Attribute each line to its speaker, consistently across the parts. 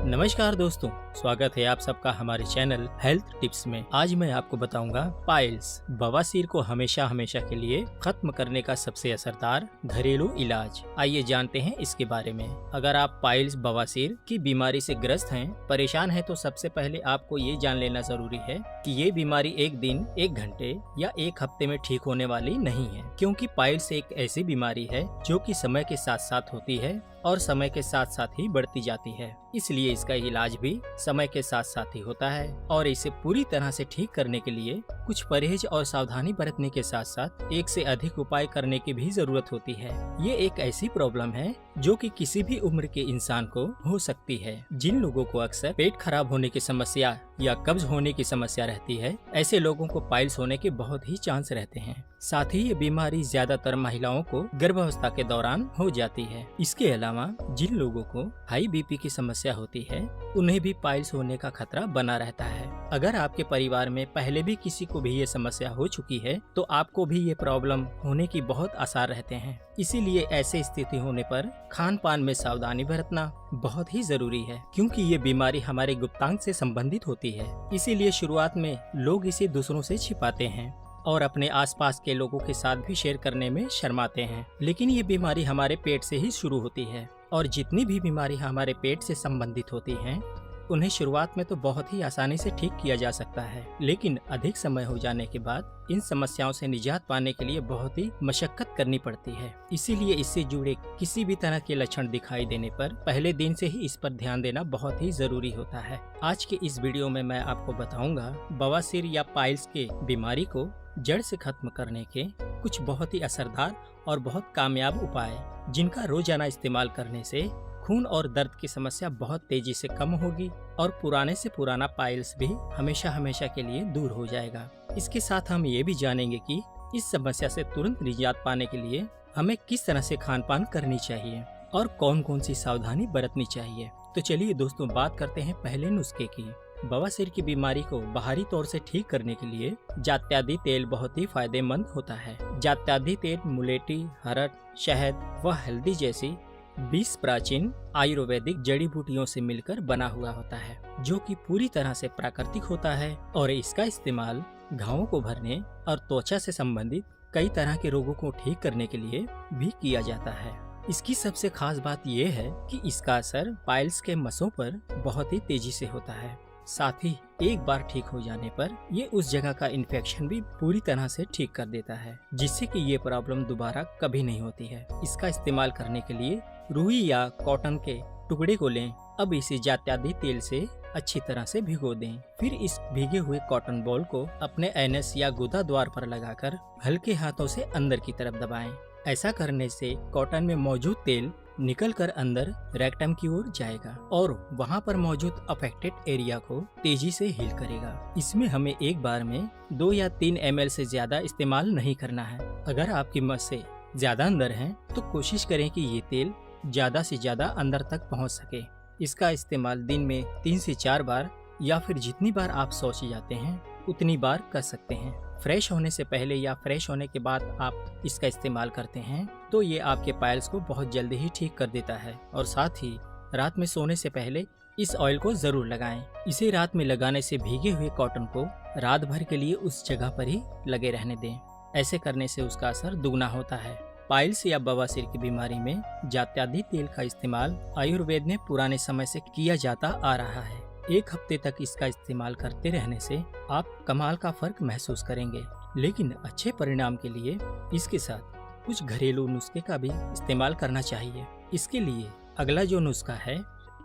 Speaker 1: नमस्कार दोस्तों, स्वागत है आप सबका हमारे चैनल हेल्थ टिप्स में। आज मैं आपको बताऊंगा पाइल्स बवासीर को हमेशा के लिए खत्म करने का सबसे असरदार घरेलू इलाज। आइए जानते हैं इसके बारे में। अगर आप पाइल्स बवासीर की बीमारी से ग्रस्त हैं, परेशान हैं, तो सबसे पहले आपको ये जान लेना जरूरी है कि ये बीमारी एक दिन, एक घंटे या एक हफ्ते में ठीक होने वाली नहीं है, क्योंकि पाइल्स एक ऐसी बीमारी है जो कि समय के साथ साथ होती है और समय के साथ साथ ही बढ़ती जाती है। इसलिए इसका इलाज भी समय के साथ साथ ही होता है और इसे पूरी तरह से ठीक करने के लिए कुछ परहेज और सावधानी बरतने के साथ साथ एक से अधिक उपाय करने की भी जरूरत होती है। ये एक ऐसी प्रॉब्लम है जो कि किसी भी उम्र के इंसान को हो सकती है। जिन लोगों को अक्सर पेट खराब होने की समस्या या कब्ज होने की समस्या रहती है, ऐसे लोगों को पाइल्स होने के बहुत ही चांस रहते हैं। साथ ही ये बीमारी ज्यादातर महिलाओं को गर्भावस्था के दौरान हो जाती है। इसके अलावा जिन लोगों को हाई बीपी की समस्या होती है, उन्हें भी पाइल्स होने का खतरा बना रहता है। अगर आपके परिवार में पहले भी किसी को भी ये समस्या हो चुकी है, तो आपको भी ये प्रॉब्लम होने की बहुत आसार रहते हैं। इसीलिए ऐसे स्थिति होने पर खान पान में सावधानी बरतना बहुत ही जरूरी है, क्योंकि ये बीमारी हमारे गुप्तांग से संबंधित होती है। इसीलिए शुरुआत में लोग इसे दूसरों से छिपाते हैं और अपने आसपास के लोगों के साथ भी शेयर करने में शर्माते हैं। लेकिन ये बीमारी हमारे पेट से ही शुरू होती है और जितनी भी बीमारी हमारे पेट से संबंधित होती हैं, उन्हें शुरुआत में तो बहुत ही आसानी से ठीक किया जा सकता है, लेकिन अधिक समय हो जाने के बाद इन समस्याओं से निजात पाने के लिए बहुत ही मशक्कत करनी पड़ती है। इसीलिए इससे जुड़े किसी भी तरह के लक्षण दिखाई देने पर पहले दिन से ही इस पर ध्यान देना बहुत ही जरूरी होता है। आज के इस वीडियो में मैं आपको बताऊंगा बवासीर या पाइल्स के बीमारी को जड़ से खत्म करने के कुछ बहुत ही असरदार और बहुत कामयाब उपाय, जिनका रोजाना इस्तेमाल करने से खून और दर्द की समस्या बहुत तेजी से कम होगी और पुराने से पुराना पाइल्स भी हमेशा के लिए दूर हो जाएगा। इसके साथ हम ये भी जानेंगे कि इस समस्या से तुरंत निजात पाने के लिए हमें किस तरह से खान पान करनी चाहिए और कौन कौन सी सावधानी बरतनी चाहिए। तो चलिए दोस्तों, बात करते हैं पहले नुस्खे की। बवासीर की बीमारी को बाहरी तौर से ठीक करने के लिए जात्यादी तेल बहुत ही फायदेमंद होता है। जात्यादी तेल मुलेठी, हरड़, शहद व हल्दी जैसी 20 प्राचीन आयुर्वेदिक जड़ी बूटियों से मिलकर बना हुआ होता है, जो कि पूरी तरह से प्राकृतिक होता है और इसका इस्तेमाल घावों को भरने और त्वचा से संबंधित कई तरह के रोगों को ठीक करने के लिए भी किया जाता है। इसकी सबसे खास बात यह है कि इसका असर पाइल्स के मसों पर बहुत ही तेजी से होता है। साथ ही एक बार ठीक हो जाने पर ये उस जगह का इन्फेक्शन भी पूरी तरह से ठीक कर देता है, जिससे कि ये प्रॉब्लम दोबारा कभी नहीं होती है। इसका इस्तेमाल करने के लिए रुई या कॉटन के टुकड़े को लें। अब इसे जात्यादी तेल से अच्छी तरह से भिगो दें। फिर इस भीगे हुए कॉटन बॉल को अपने एनस या गुदा द्वार पर लगाकर हल्के हाथों से अंदर की तरफ दबाएं। ऐसा करने से कॉटन में मौजूद तेल निकलकर अंदर रेक्टम की ओर जाएगा और वहां पर मौजूद अफेक्टेड एरिया को तेजी से हील करेगा। इसमें हमें एक बार में 2 या 3 ml से ज्यादा इस्तेमाल नहीं करना है। अगर आपकी मस्सें ज्यादा अंदर हैं, तो कोशिश करें कि ये तेल ज्यादा से ज्यादा अंदर तक पहुंच सके। इसका इस्तेमाल दिन में 3 से 4 बार या फिर जितनी बार आप शौच जाते हैं उतनी बार कर सकते हैं। फ्रेश होने से पहले या फ्रेश होने के बाद आप इसका इस्तेमाल करते हैं तो ये आपके पाइल्स को बहुत जल्दी ही ठीक कर देता है। और साथ ही रात में सोने से पहले इस ऑयल को जरूर लगाएं। इसे रात में लगाने से भीगे हुए कॉटन को रात भर के लिए उस जगह पर ही लगे रहने दें। ऐसे करने से उसका असर दुगना होता है। पाइल्स या बवासीर की बीमारी में जात्यादी तेल का इस्तेमाल आयुर्वेद में पुराने समय से किया जाता आ रहा है। 1 हफ्ते तक इसका इस्तेमाल करते रहने से आप कमाल का फर्क महसूस करेंगे। लेकिन अच्छे परिणाम के लिए इसके साथ कुछ घरेलू नुस्खे का भी इस्तेमाल करना चाहिए। इसके लिए अगला जो नुस्खा है,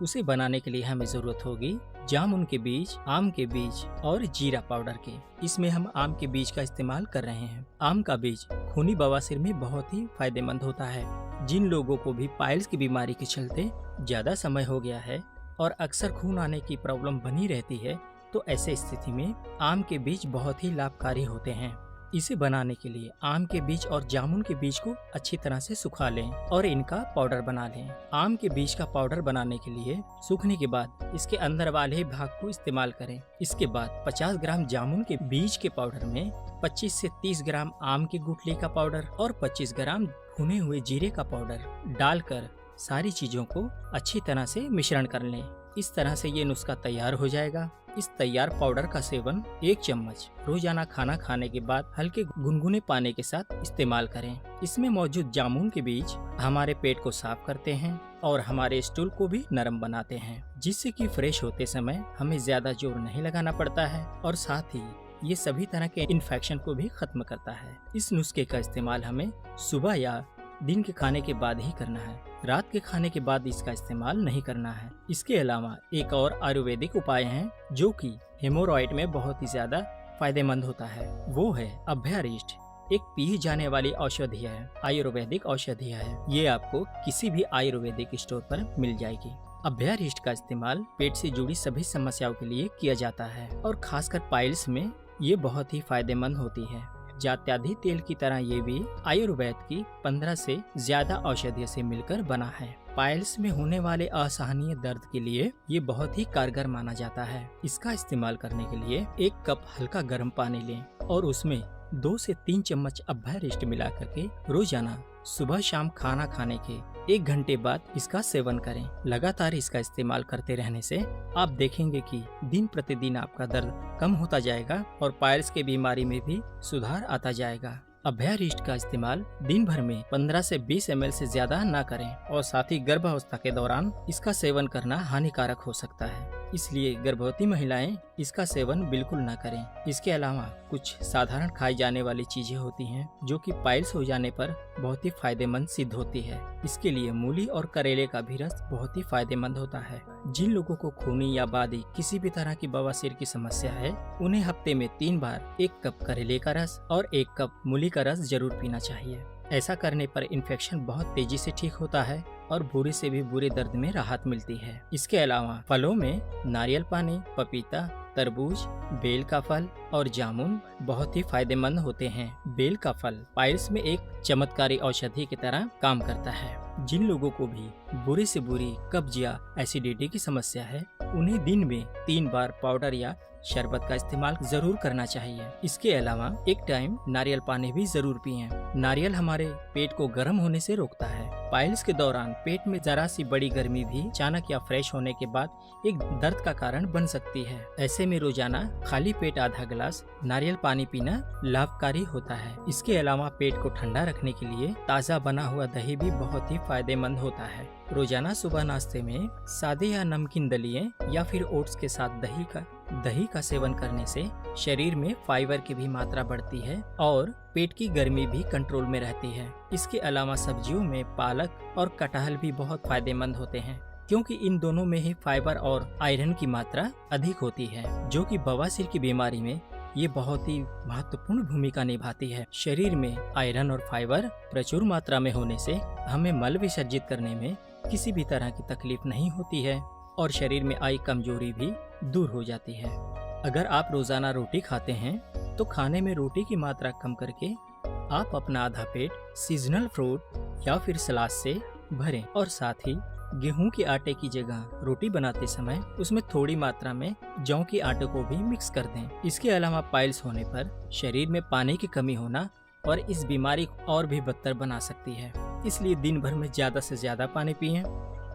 Speaker 1: उसे बनाने के लिए हमें जरूरत होगी जामुन के बीज, आम के बीज और जीरा पाउडर के। इसमें हम आम के बीज का इस्तेमाल कर रहे हैं। आम का बीज खूनी बवासीर में बहुत ही फायदेमंद होता है। जिन लोगों को भी पाइल्स की बीमारी के चलते ज्यादा समय हो गया है और अक्सर खून आने की प्रॉब्लम बनी रहती है, तो ऐसे स्थिति में आम के बीज बहुत ही लाभकारी होते हैं। इसे बनाने के लिए आम के बीज और जामुन के बीज को अच्छी तरह से सुखा लें और इनका पाउडर बना लें। आम के बीज का पाउडर बनाने के लिए सूखने के बाद इसके अंदर वाले भाग को इस्तेमाल करें। इसके बाद 50 ग्राम जामुन के बीज के पाउडर में 25 से 30 ग्राम आम की गुठली का पाउडर और 25 ग्राम भुने हुए जीरे का पाउडर डालकर सारी चीजों को अच्छी तरह से मिश्रण कर लें। इस तरह से ये नुस्खा तैयार हो जाएगा। इस तैयार पाउडर का सेवन 1 चम्मच रोजाना खाना खाने के बाद हल्के गुनगुने पानी के साथ इस्तेमाल करें। इसमें मौजूद जामुन के बीज हमारे पेट को साफ करते हैं और हमारे स्टूल को भी नरम बनाते हैं, जिससे कि फ्रेश होते समय हमें ज्यादा जोर नहीं लगाना पड़ता है और साथ ही ये सभी तरह के इन्फेक्शन को भी खत्म करता है। इस नुस्खे का इस्तेमाल हमें सुबह या दिन के खाने के बाद ही करना है। रात के खाने के बाद इसका इस्तेमाल नहीं करना है। इसके अलावा एक और आयुर्वेदिक उपाय है जो कि हेमोरॉइड में बहुत ही ज्यादा फायदेमंद होता है, वो है अभ्यारिष्ट। एक पी जाने वाली औषधि है, आयुर्वेदिक औषधि है। ये आपको किसी भी आयुर्वेदिक स्टोर पर मिल जाएगी। अभ्यारिष्ट का इस्तेमाल पेट से जुड़ी सभी समस्याओं के लिए किया जाता है और खासकर पाइल्स में ये बहुत ही फायदेमंद होती है। जात्याधि तेल की तरह ये भी आयुर्वेद की 15 से ज्यादा औषधियों से मिलकर बना है। पाइल्स में होने वाले असहनीय दर्द के लिए ये बहुत ही कारगर माना जाता है। इसका इस्तेमाल करने के लिए 1 कप हल्का गर्म पानी लें और उसमें 2 से 3 चम्मच अभ्यारिष्ट मिला करके रोजाना सुबह शाम खाना खाने के 1 घंटे बाद इसका सेवन करें। लगातार इसका इस्तेमाल करते रहने से आप देखेंगे कि दिन प्रतिदिन आपका दर्द कम होता जाएगा और पाइल्स की बीमारी में भी सुधार आता जाएगा। अभ्यारिष्ट का इस्तेमाल दिन भर में 15 से 20 ml से ज्यादा न करें और साथ ही गर्भावस्था के दौरान इसका सेवन करना हानिकारक हो सकता है, इसलिए गर्भवती महिलाएं इसका सेवन बिल्कुल न करें। इसके अलावा कुछ साधारण खाई जाने वाली चीजें होती हैं जो कि पाइल्स हो जाने पर बहुत ही फायदेमंद सिद्ध होती है। इसके लिए मूली और करेले का भी रस बहुत ही फायदेमंद होता है। जिन लोगों को खूनी या बादी किसी भी तरह की बवासीर की समस्या है, उन्हें हफ्ते में 3 बार 1 कप करेले का रस और 1 कप मूली का रस जरूर पीना चाहिए। ऐसा करने पर इन्फेक्शन बहुत तेजी से ठीक होता है और बुरे से भी बुरे दर्द में राहत मिलती है। इसके अलावा फलों में नारियल पानी, पपीता, तरबूज, बेल का फल और जामुन बहुत ही फायदेमंद होते हैं। बेल का फल पाइल्स में एक चमत्कारी औषधि की तरह काम करता है। जिन लोगों को भी बुरी से बुरी कब्ज या एसिडिटी की समस्या है, उन्हें दिन में 3 बार पाउडर या शरबत का इस्तेमाल जरूर करना चाहिए। इसके अलावा एक टाइम नारियल पानी भी जरूर पिएं। नारियल हमारे पेट को गर्म होने से रोकता है। पाइल्स के दौरान पेट में जरा सी बड़ी गर्मी भी अचानक या फ्रेश होने के बाद एक दर्द का कारण बन सकती है। ऐसे में रोजाना खाली पेट आधा गिलास नारियल पानी पीना लाभकारी होता है। इसके अलावा पेट को ठंडा रखने के लिए ताज़ा बना हुआ दही भी बहुत ही फायदेमंद होता है। रोजाना सुबह नाश्ते में सादे या नमकीन दलिए या फिर ओट्स के साथ दही का सेवन करने से शरीर में फाइबर की भी मात्रा बढ़ती है और पेट की गर्मी भी कंट्रोल में रहती है। इसके अलावा सब्जियों में पालक और कटहल भी बहुत फायदेमंद होते हैं, क्योंकि इन दोनों में ही फाइबर और आयरन की मात्रा अधिक होती है, जो कि बवासीर की बीमारी में ये बहुत ही महत्वपूर्ण भूमिका निभाती है। शरीर में आयरन और फाइबर प्रचुर मात्रा में होने से हमें मल विसर्जित करने में किसी भी तरह की तकलीफ नहीं होती है और शरीर में आई कमजोरी भी दूर हो जाती है। अगर आप रोजाना रोटी खाते हैं तो खाने में रोटी की मात्रा कम करके आप अपना आधा पेट सीजनल फ्रूट या फिर सलाद से भरें और साथ ही गेहूं के आटे की जगह रोटी बनाते समय उसमें थोड़ी मात्रा में जौ के आटे को भी मिक्स कर दें। इसके अलावा पाइल्स होने पर शरीर में पानी की कमी होना और इस बीमारी को और भी बदतर बना सकती है, इसलिए दिन भर में ज्यादा से ज्यादा पानी पिएं,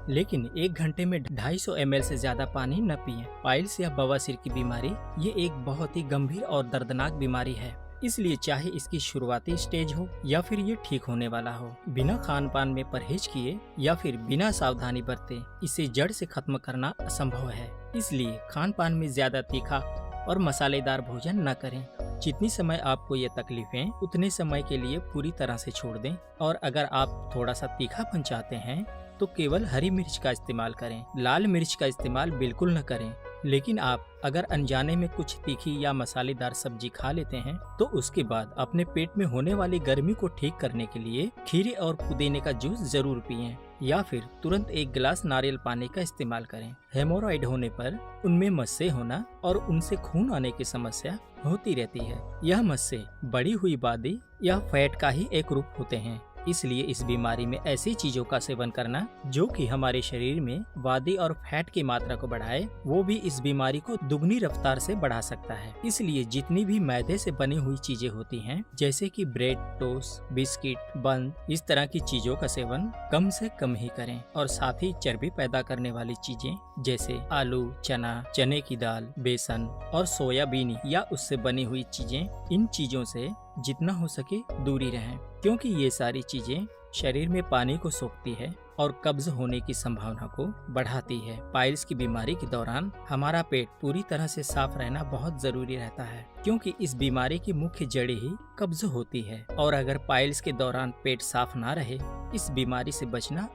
Speaker 1: लेकिन 1 घंटे में 250 ml से ज्यादा पानी न पिएं। पाइल्स या बवासीर की बीमारी ये एक बहुत ही गंभीर और दर्दनाक बीमारी है, इसलिए चाहे इसकी शुरुआती स्टेज हो या फिर ये ठीक होने वाला हो, बिना खान पान में परहेज किए या फिर बिना सावधानी बरते इसे जड़ से खत्म करना असंभव है। इसलिए खान पान में ज्यादा तीखा और मसालेदार भोजन न करें। जितनी समय आपको ये तकलीफें उतने समय के लिए पूरी तरह से छोड़ दें और अगर आप थोड़ा सा तीखापन चाहते हैं तो केवल हरी मिर्च का इस्तेमाल करें। लाल मिर्च का इस्तेमाल बिल्कुल न करें। लेकिन आप अगर अनजाने में कुछ तीखी या मसालेदार सब्जी खा लेते हैं तो उसके बाद अपने पेट में होने वाली गर्मी को ठीक करने के लिए खीरे और पुदीने का जूस जरूर पिएं या फिर तुरंत 1 गिलास नारियल पानी का इस्तेमाल करें। हेमोरॉइड होने पर उनमें मस्से होना और उनसे खून आने की समस्या होती रहती है। यह मस्से बड़ी हुई बादी या फैट का ही एक रूप होते हैं। इसलिए इस बीमारी में ऐसी चीजों का सेवन करना जो कि हमारे शरीर में वादी और फैट की मात्रा को बढ़ाए, वो भी इस बीमारी को दुगनी रफ्तार से बढ़ा सकता है। इसलिए जितनी भी मैदे से बनी हुई चीजें होती हैं, जैसे कि ब्रेड, टोस्ट, बिस्किट, बन, इस तरह की चीजों का सेवन कम से कम ही करें। और साथ ही चर्बी पैदा करने वाली चीजें जैसे आलू, चना, चने की दाल, बेसन और सोयाबीन या उससे बनी हुई चीजें, इन चीजों से जितना हो सके दूरी रहें, क्योंकि ये सारी चीजें शरीर में पानी को सोखती है और कब्ज होने की संभावना को बढ़ाती है। पाइल्स की बीमारी के दौरान हमारा पेट पूरी तरह से साफ रहना बहुत जरूरी रहता है, क्योंकि इस बीमारी की मुख्य जड़ ही कब्ज होती है। और अगर पाइल्स के दौरान पेट साफ ना रहे, इस बीमारी से बचना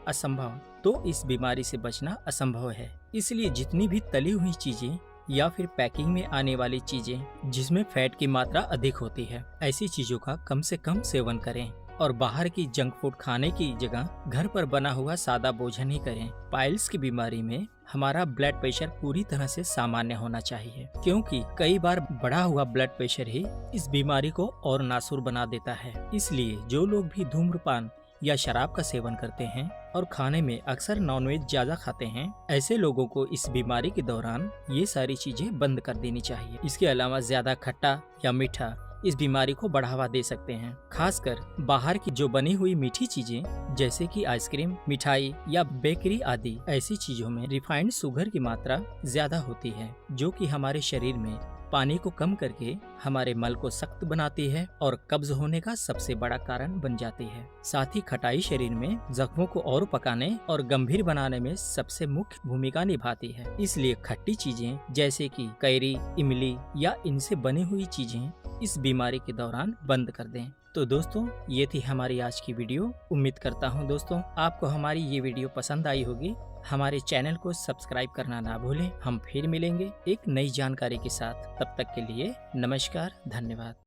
Speaker 1: असंभव है। इसलिए जितनी भी तली हुई चीजें या फिर पैकिंग में आने वाली चीजें जिसमें फैट की मात्रा अधिक होती है, ऐसी चीजों का कम से कम सेवन करें और बाहर की जंक फूड खाने की जगह घर पर बना हुआ सादा भोजन ही करें। पाइल्स की बीमारी में हमारा ब्लड प्रेशर पूरी तरह से सामान्य होना चाहिए, क्योंकि कई बार बढ़ा हुआ ब्लड प्रेशर ही इस बीमारी को और नासूर बना देता है। इसलिए जो लोग भी धूम्रपान या शराब का सेवन करते हैं और खाने में अक्सर नॉनवेज ज्यादा खाते हैं, ऐसे लोगों को इस बीमारी के दौरान ये सारी चीजें बंद कर देनी चाहिए। इसके अलावा ज्यादा खट्टा या मीठा इस बीमारी को बढ़ावा दे सकते हैं। खासकर बाहर की जो बनी हुई मीठी चीजें जैसे कि आइसक्रीम, मिठाई या बेकरी आदि, ऐसी चीजों में रिफाइंड शुगर की मात्रा ज्यादा होती है, जो कि हमारे शरीर में पानी को कम करके हमारे मल को सख्त बनाती है और कब्ज होने का सबसे बड़ा कारण बन जाती है। साथ ही खटाई शरीर में जख्मों को और पकाने और गंभीर बनाने में सबसे मुख्य भूमिका निभाती है। इसलिए खट्टी चीजें जैसे कि कैरी, इमली या इनसे बनी हुई चीजें इस बीमारी के दौरान बंद कर दें। तो दोस्तों, ये थी हमारी आज की वीडियो। उम्मीद करता हूँ दोस्तों आपको हमारी ये वीडियो पसंद आई होगी। हमारे चैनल को सब्सक्राइब करना ना भूलें। हम फिर मिलेंगे एक नई जानकारी के साथ। तब तक के लिए नमस्कार, धन्यवाद।